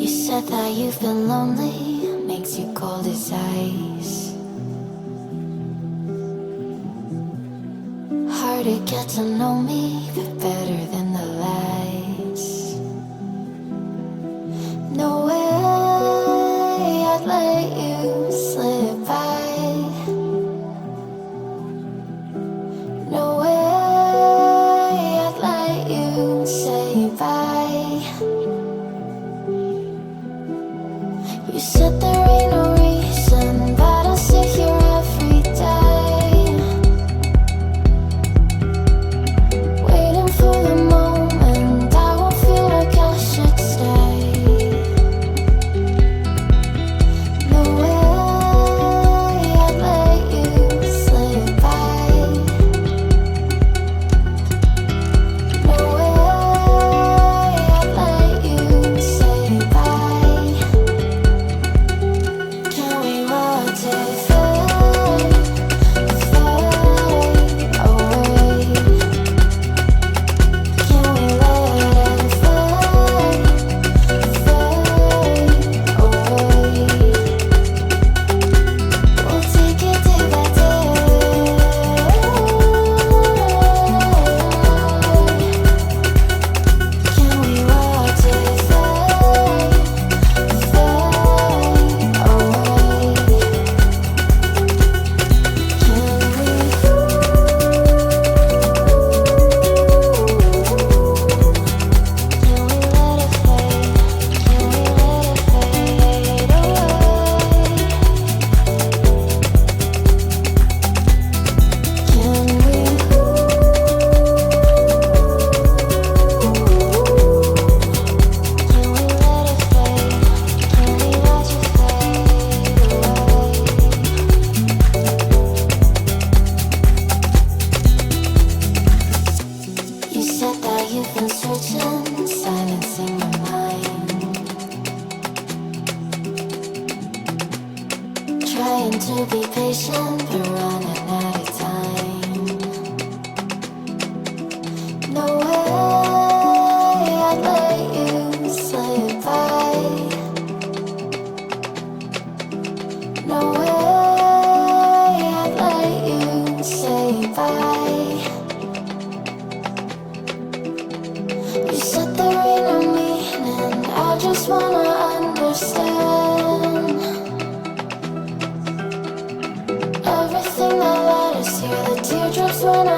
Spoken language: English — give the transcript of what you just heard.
said that you've been lonely, makes you cold as ice. Hard to get to know me, but better than the lies. No way I'd let you slip by. No way I'd let you say bye. You said there ain't no reason, but I'll sit here every day, waiting for the moment I won't feel like I should stay. No way I'd let you slip by. No way I'd let you say bye. Can we watch it fade, fade away? Can we let it fade, fade away? We'll take it day by day. Can we watch it fade, fade away? You said that you've been searching, silencing your mind, trying to be patient, but running out of time. No way I'd let you slip by. No way I'd let you say bye. You said there ain't no meaning, I just wanna understand everything that led us here, the teardrops when I